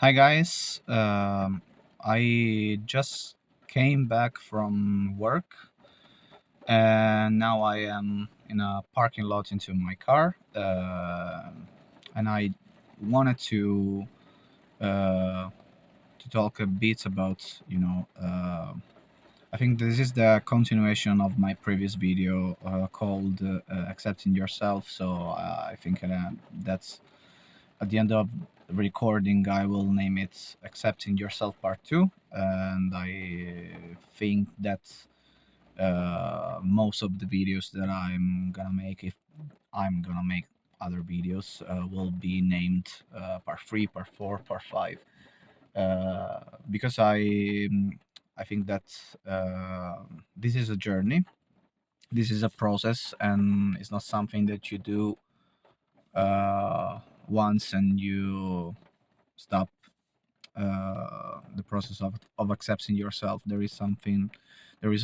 Hi guys, I just came back from work and now I am in a parking lot into my car, and I wanted uh, to talk a bit about I think this is the continuation of my previous video called "Accepting Yourself." So I think that's at the end of the recording, I will name it Accepting Yourself Part 2. And I think that most of the videos that I'm gonna make, if I'm gonna make other videos, will be named Part 3, Part 4, Part 5. Because I think that this is a journey, this is a process, and it's not something that you do once and you stop the process of accepting yourself. There is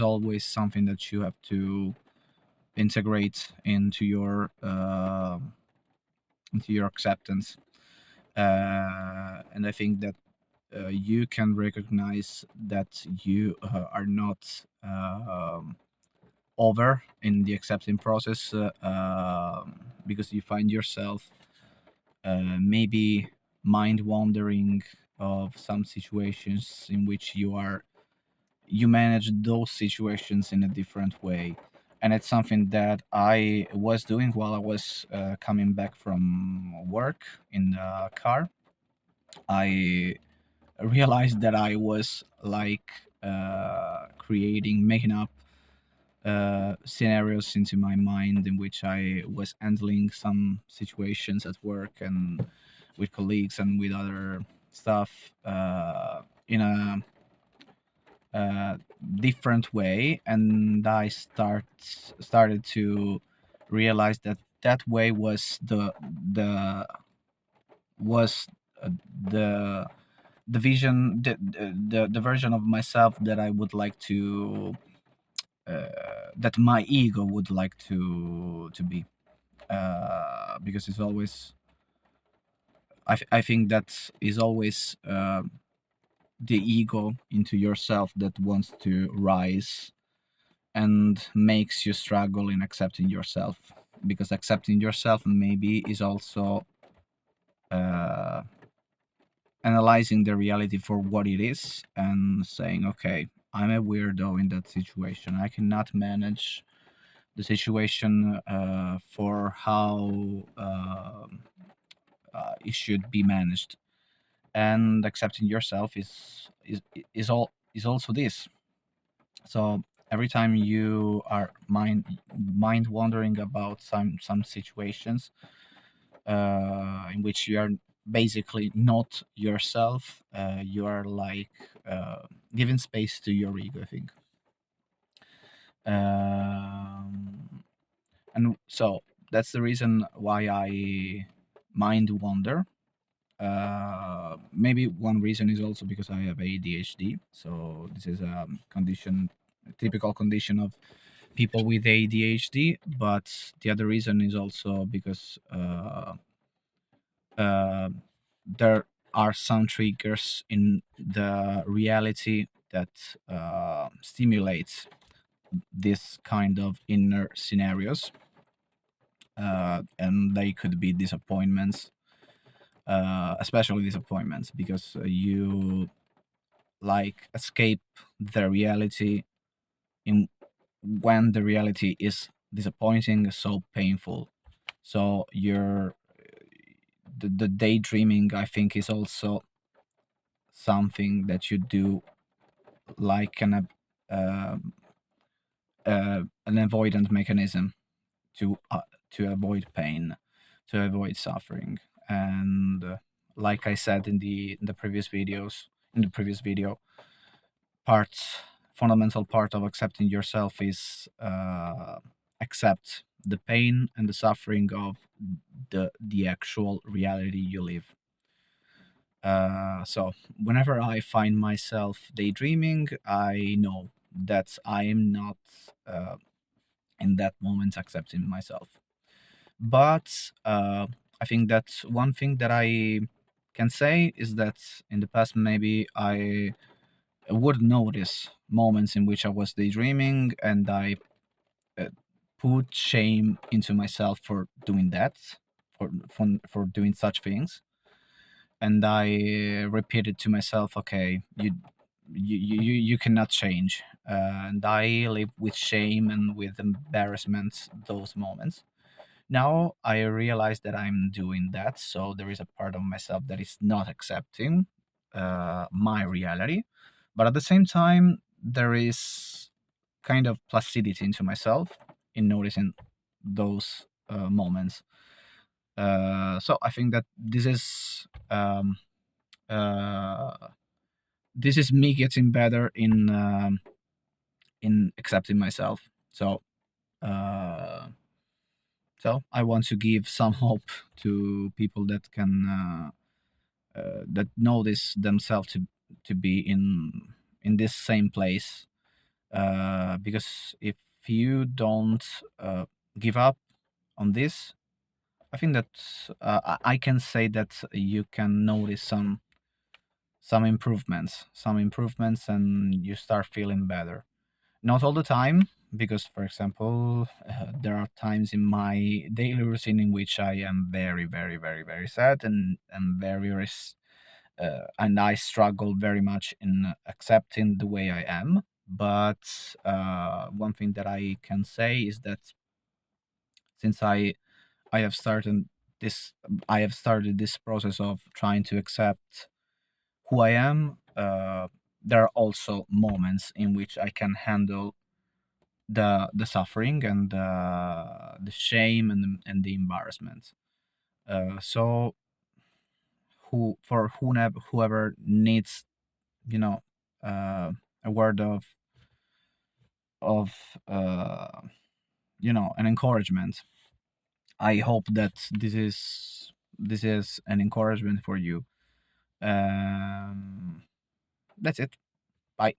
always something that you have to integrate into your acceptance. And I think that you can recognize that you are not over in the accepting process, because you find yourself maybe mind wandering of some situations in which you manage those situations in a different way. And it's something that I was doing while I was coming back from work in the car. I realized that I was like making up scenarios into my mind in which I was handling some situations at work and with colleagues and with other stuff in a uh, different way, and I started to realize that that way was uh, the the vision the version of myself that I would like to that my ego would like to be, because it's always I think that is always the ego into yourself that wants to rise and makes you struggle in accepting yourself, because accepting yourself maybe is also uh, analyzing the reality for what it is and saying, okay, I'm a weirdo in that situation, I cannot manage the situation for how it should be managed. And accepting yourself is also this. So every time you are mind wandering about some situations in which you are basically not yourself, you are like giving space to your ego, I think. um, and so that's the reason why I mind wander. Maybe one reason is also because I have ADHD. So this is a condition, a typical condition of people with ADHD. But the other reason is also because uh, there are some triggers in the reality that stimulates this kind of inner scenarios, and they could be disappointments, especially disappointments, because you like escape the reality in when the reality is disappointing, so painful. So the daydreaming, I think, is also something that you do like an avoidant mechanism to avoid pain, to avoid suffering. And like I said in the previous videos, in the previous video, part fundamental part of accepting yourself is accept the pain and the suffering of the actual reality you live. So whenever I find myself daydreaming, I know that I am not uh, in that moment accepting myself. But I think that one thing that I can say is that in the past maybe I would notice moments in which I was daydreaming, and I uh, put shame into myself for doing that, for doing such things, and I repeated to myself, okay, you cannot change, and I live with shame and with embarrassment those moments. Now I realize that I'm doing that, so there is a part of myself that is not accepting my reality, but at the same time there is kind of placidity into myself in noticing those moments. So I think that uh, this is me getting better in accepting myself. So uh, so I want to give some hope to people that can that notice themselves to be in this same place, because if you don't give up on this, I think that I can say that you can notice some improvements, and you start feeling better. Not all the time, because, for example, there are times in my daily routine in which I am very, very, very, very sad, and and I struggle very much in accepting the way I am. But one thing that I can say is that since I have started this I have started this process of trying to accept who I am. There are also moments in which I can handle the suffering and the shame and the embarrassment. So whoever needs, you know, a word of uh, an encouragement, I hope that this is an encouragement for you. That's it. Bye.